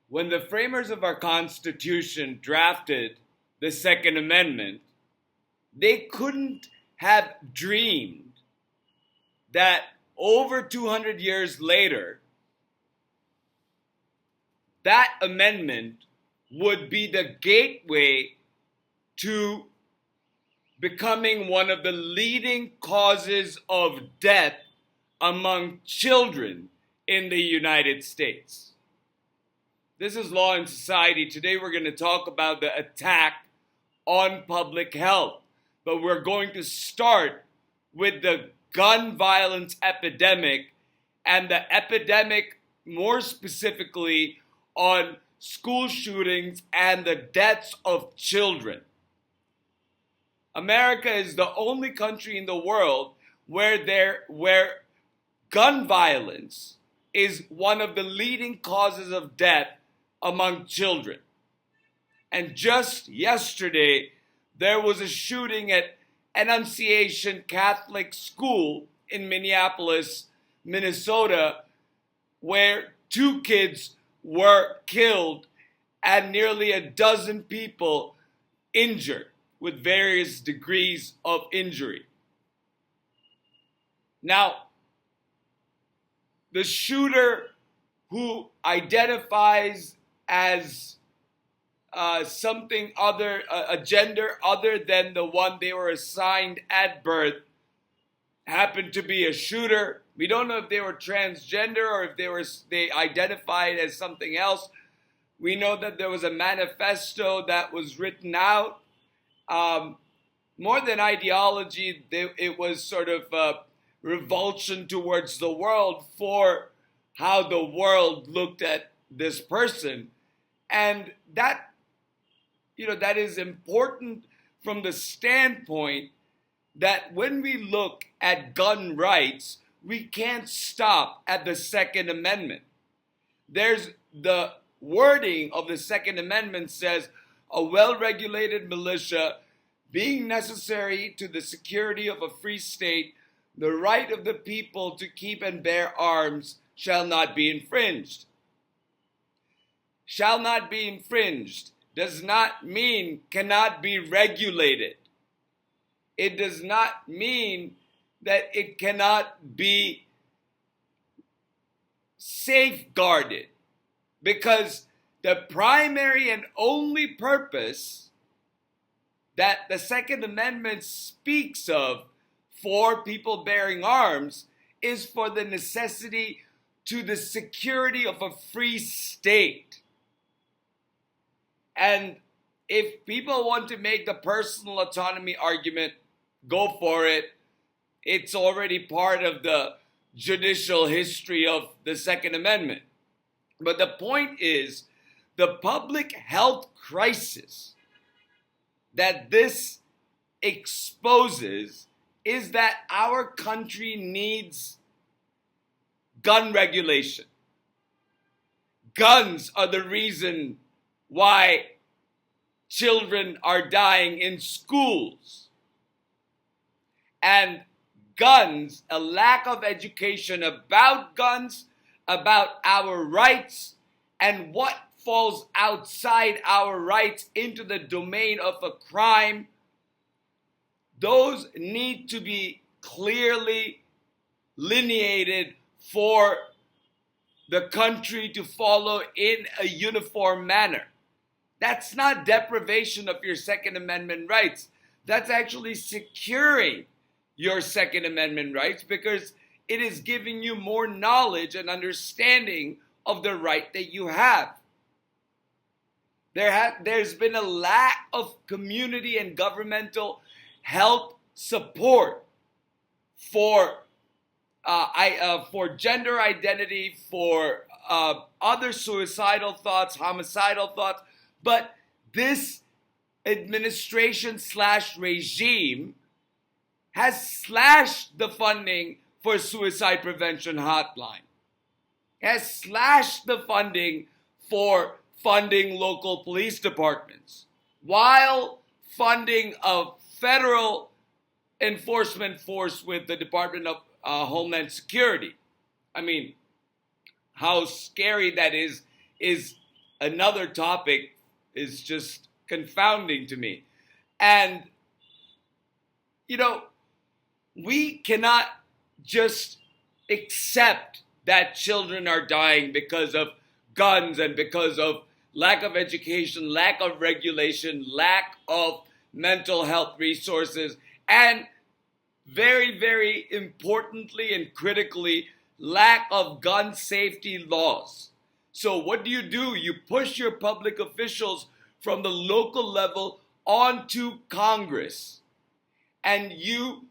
When the framers of our Constitution drafted the Second Amendment, they couldn't have dreamed that over 200 years later, that amendment would be the gateway to becoming one of the leading causes of death among children in the United States. This is Law and Society. Today we're going to talk about the attack on public health, but we're going to start with the gun violence epidemic, and the epidemic more specifically on school shootings and the deaths of children. America is the only country in the world where gun violence is one of the leading causes of death among children. And just yesterday, there was a shooting at Annunciation Catholic School in Minneapolis, Minnesota, where 2 kids were killed and nearly a dozen people injured with various degrees of injury. Now, the shooter, who identifies as something other, a gender other than the one they were assigned at birth, happened to be a shooter. We don't know if they were transgender or if they identified as something else. We know that there was a manifesto that was written out. More than ideology, it was sort of revulsion towards the world for how the world looked at this person. And that is important from the standpoint that when we look at gun rights, we can't stop at the Second Amendment. There's the wording of the Second Amendment says, a well-regulated militia being necessary to the security of a free state, the right of the people to keep and bear arms shall not be infringed. Shall not be infringed does not mean cannot be regulated. It does not mean that it cannot be safeguarded, because the primary and only purpose that the Second Amendment speaks of for people bearing arms is for the necessity to the security of a free state. And if people want to make the personal autonomy argument, go for it. It's already part of the judicial history of the Second Amendment. But the point is, the public health crisis that this exposes is that our country needs gun regulation. Guns are the reason why children are dying in schools. And guns, a lack of education about guns, about our rights, and what falls outside our rights into the domain of a crime, those need to be clearly lineated for the country to follow in a uniform manner. That's not deprivation of your Second Amendment rights. That's actually securing your Second Amendment rights, because it is giving you more knowledge and understanding of the right that you have. There's been a lack of community and governmental health support for gender identity, for other suicidal thoughts, homicidal thoughts. But this administration / regime has slashed the funding for suicide prevention hotline, has slashed the funding for funding local police departments, while funding a federal enforcement force with the Department of Homeland Security. I mean, how scary that is another topic is just confounding to me. And, you know, we cannot just accept that children are dying because of guns and because of lack of education, lack of regulation, lack of mental health resources, and very, very importantly and critically, lack of gun safety laws. So what do? You push your public officials from the local level onto Congress, and you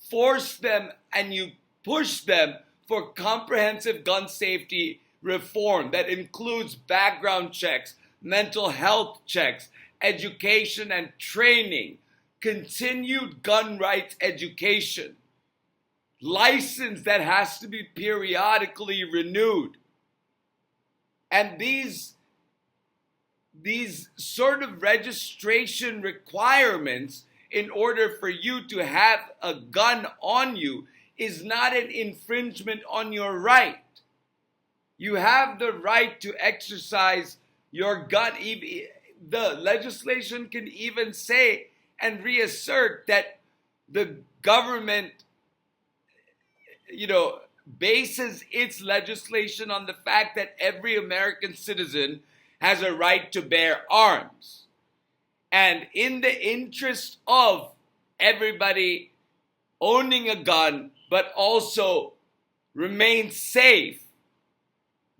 force them and you push them for comprehensive gun safety reform that includes background checks, mental health checks, education and training, continued gun rights education, license that has to be periodically renewed. And these sort of registration requirements in order for you to have a gun on you is not an infringement on your right. You have the right to exercise your gun. The legislation can even say and reassert that the government, bases its legislation on the fact that every American citizen has a right to bear arms. And in the interest of everybody owning a gun, but also remain safe,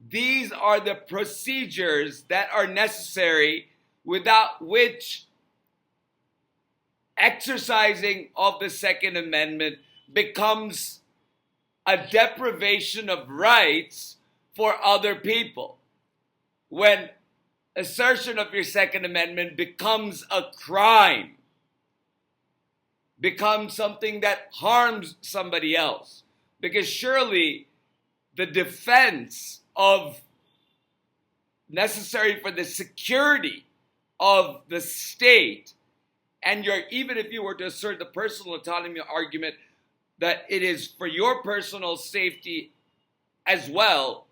these are the procedures that are necessary, without which exercising of the Second Amendment becomes a deprivation of rights for other people. When assertion of your Second Amendment becomes a crime, becomes something that harms somebody else. Because surely the defense of necessary for the security of the state, and even if you were to assert the personal autonomy argument, that it is for your personal safety as well,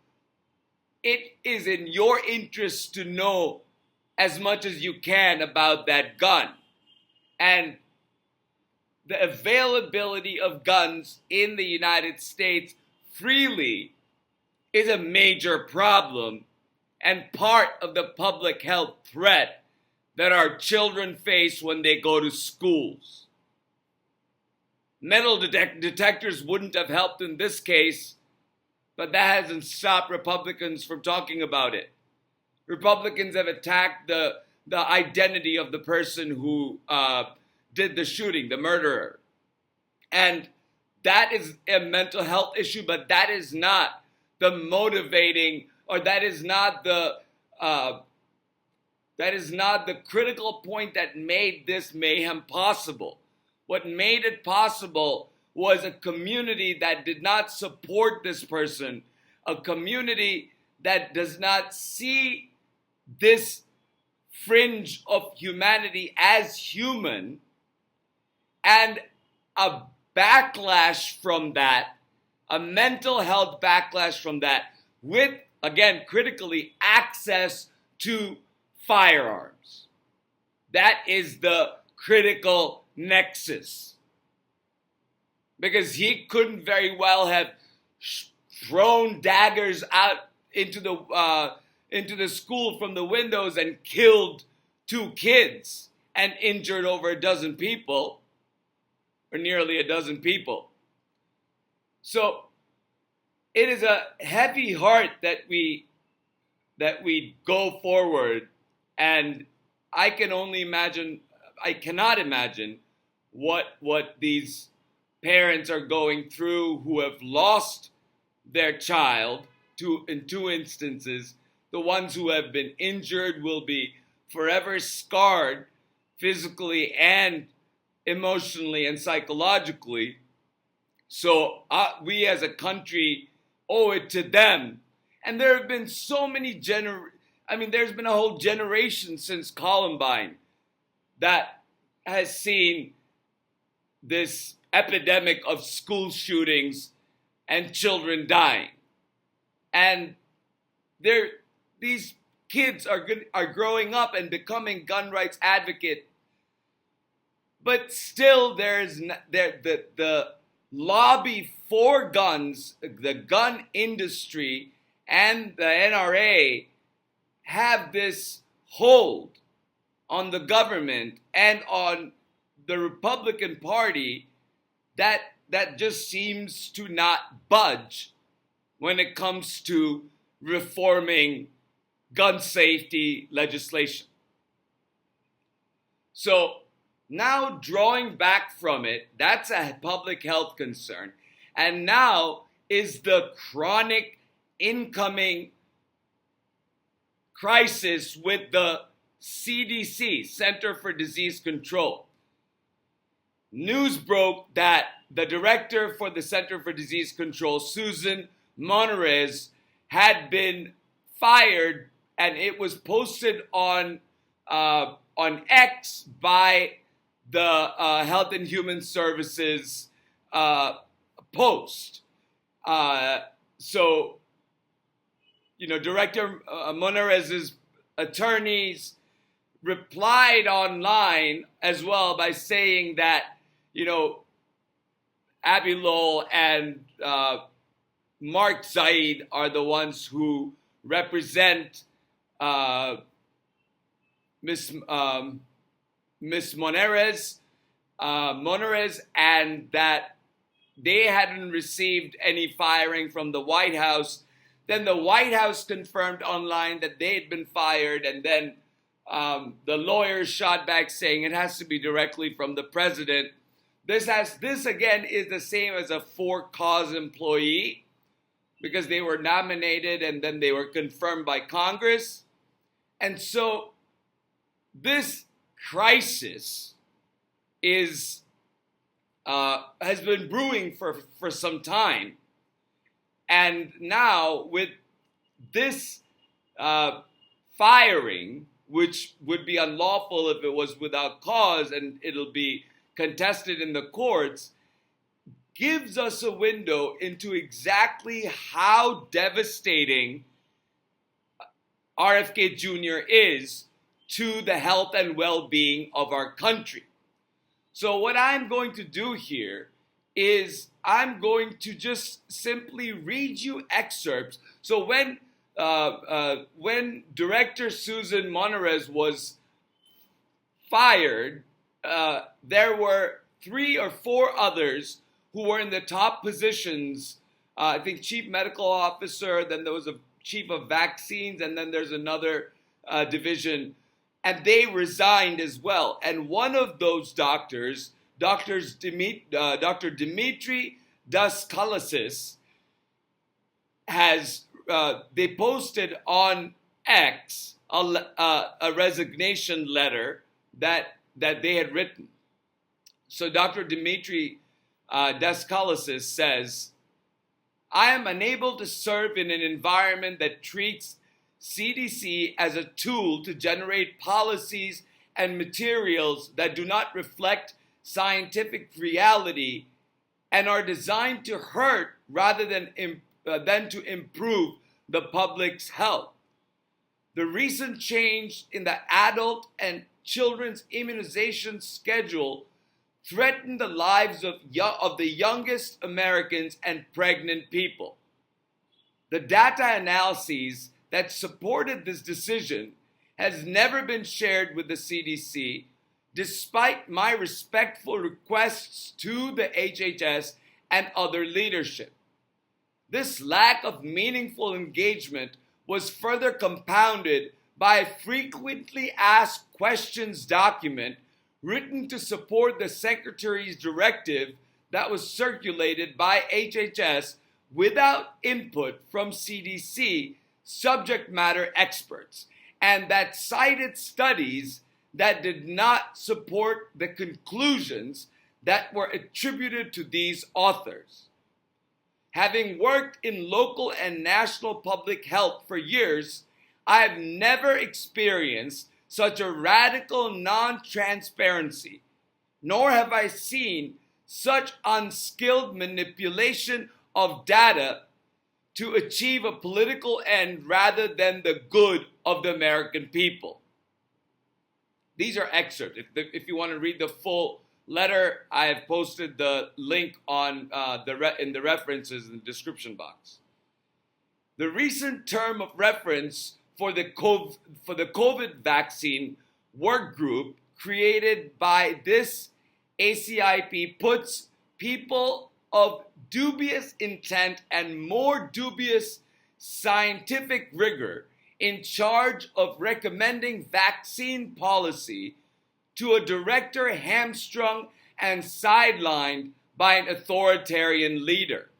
it is in your interest to know as much as you can about that gun. And the availability of guns in the United States freely is a major problem and part of the public health threat that our children face when they go to schools. Metal detectors wouldn't have helped in this case, but that hasn't stopped Republicans from talking about it. Republicans have attacked the identity of the person who did the shooting, the murderer. And that is a mental health issue, but that is not the motivating, or that is not the critical point that made this mayhem possible. What made it possible was a community that did not support this person, a community that does not see this fringe of humanity as human, and a backlash from that, a mental health backlash from that, with, again, critically, access to firearms. That is the critical nexus. Because he couldn't very well have thrown daggers out into the school from the windows and killed 2 kids and injured over a dozen people, or nearly a dozen people. So it is a heavy heart that we go forward, and I cannot imagine what these parents are going through who have lost their child. In 2 instances, the ones who have been injured will be forever scarred physically and emotionally and psychologically. So we as a country owe it to them. And there have been so many there's been a whole generation since Columbine that has seen this epidemic of school shootings and children dying. And these kids are growing up and becoming gun rights advocates. But still, the lobby for guns, the gun industry, and the NRA have this hold on the government and on the Republican Party that just seems to not budge when it comes to reforming gun safety legislation. So now drawing back from it, that's a public health concern. And now is the chronic incoming crisis with the CDC, Center for Disease Control. News broke that the director for the Center for Disease Control, Susan Monterez, had been fired, and it was posted on X by the Health and Human Services post. So, Director Monterez's attorneys replied online as well by saying that, Abby Lowell and Mark Zaid are the ones who represent Miss Monterez, and that they hadn't received any firing from the White House. Then the White House confirmed online that they had been fired, and then the lawyers shot back saying it has to be directly from the president. This again is the same as a for-cause employee, because they were nominated and then they were confirmed by Congress. And so this crisis has been brewing for some time. And now with this firing, which would be unlawful if it was without cause, and it'll be contested in the courts, gives us a window into exactly how devastating RFK Jr. is to the health and well-being of our country. So what I'm going to do here is I'm going to just simply read you excerpts. So when Director Susan Monterez was fired, there were 3 or 4 others who were in the top positions. I think chief medical officer, then there was a chief of vaccines, and then there's another division, and they resigned as well. And one of those doctors, Dr. Dimitri Daskalisis, they posted on X a resignation letter that they had written. So Dr. Dimitri Daskalisis says, "I am unable to serve in an environment that treats CDC as a tool to generate policies and materials that do not reflect scientific reality and are designed to hurt rather than to improve the public's health. The recent change in the adult and children's immunization schedule threatened the lives of the youngest Americans and pregnant people. The data analyses that supported this decision has never been shared with the CDC, despite my respectful requests to the HHS and other leadership. This lack of meaningful engagement was further compounded by a frequently asked questions document written to support the Secretary's directive that was circulated by HHS without input from CDC subject matter experts, and that cited studies that did not support the conclusions that were attributed to these authors. Having worked in local and national public health for years, I have never experienced such a radical non-transparency, nor have I seen such unskilled manipulation of data to achieve a political end rather than the good of the American people. These are excerpts. If you want to read the full letter, I have posted the link on in the references in the description box. The recent term of reference for the COVID vaccine work group created by this ACIP puts people of dubious intent and more dubious scientific rigor in charge of recommending vaccine policy to a director hamstrung and sidelined by an authoritarian leader.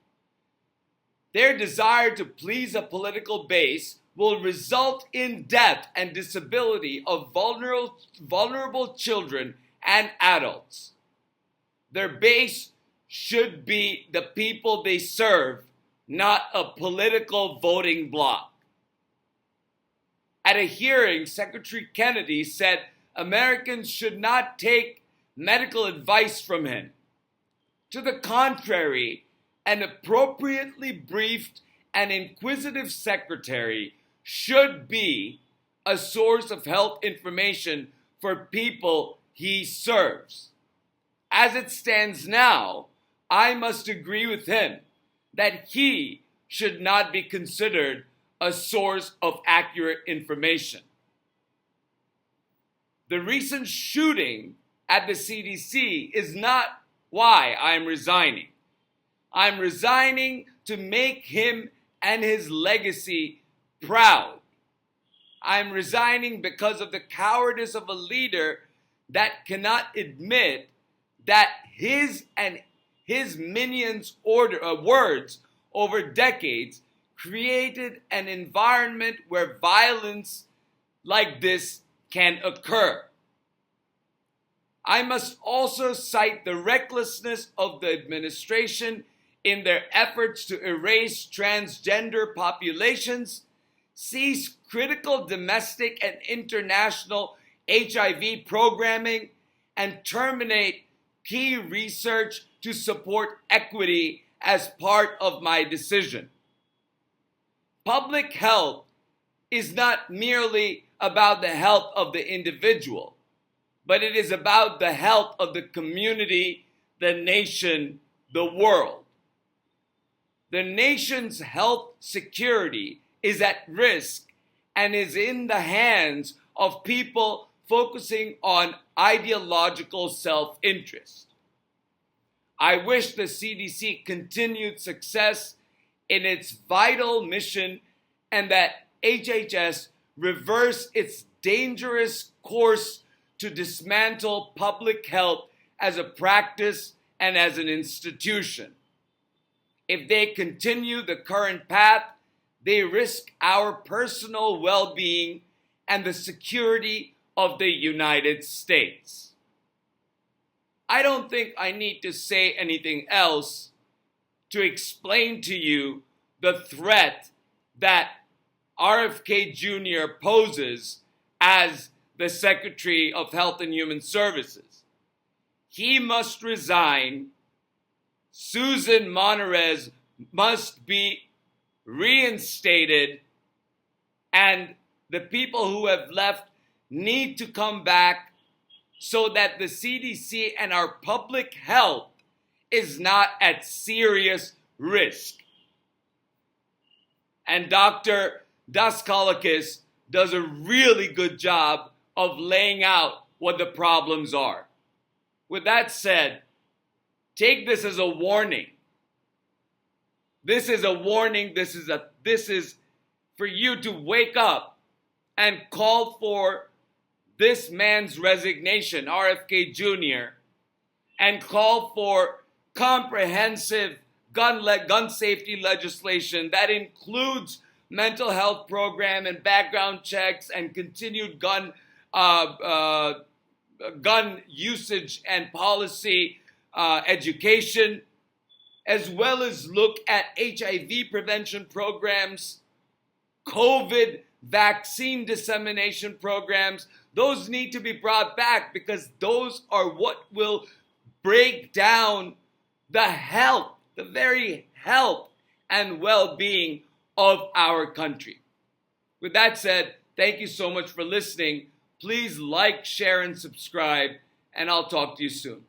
Their desire to please a political base will result in death and disability of vulnerable children and adults. Their base should be the people they serve, not a political voting bloc. At a hearing, Secretary Kennedy said Americans should not take medical advice from him. To the contrary, an appropriately briefed and inquisitive secretary should be a source of health information for people he serves. As it stands now, I must agree with him that he should not be considered a source of accurate information. The recent shooting at the CDC is not why I'm resigning. I'm resigning to make him and his legacy proud. I'm resigning because of the cowardice of a leader that cannot admit that his and his minions' words over decades created an environment where violence like this can occur. I must also cite the recklessness of the administration in their efforts to erase transgender populations, cease critical domestic and international HIV programming, and terminate key research to support equity as part of my decision. Public health is not merely about the health of the individual, but it is about the health of the community, the nation, the world. The nation's health security is at risk and is in the hands of people focusing on ideological self-interest. I wish the CDC continued success in its vital mission and that HHS reverse its dangerous course to dismantle public health as a practice and as an institution. If they continue the current path, they risk our personal well-being and the security of the United States. I don't think I need to say anything else to explain to you the threat that RFK Jr. poses as the Secretary of Health and Human Services. He must resign. Susan Monterez must be reinstated, and the people who have left need to come back so that the CDC and our public health is not at serious risk. And Dr. Daskalakis does a really good job of laying out what the problems are. With that said, take this as a warning. This is a warning. This is for you to wake up and call for this man's resignation, RFK Jr., and call for comprehensive gun safety legislation that includes mental health program and background checks and continued gun usage and policy education, as well as look at HIV prevention programs, COVID vaccine dissemination programs. Those need to be brought back because those are what will break down the health, the very health and well-being of our country. With that said, thank you so much for listening. Please like, share, and subscribe, and I'll talk to you soon.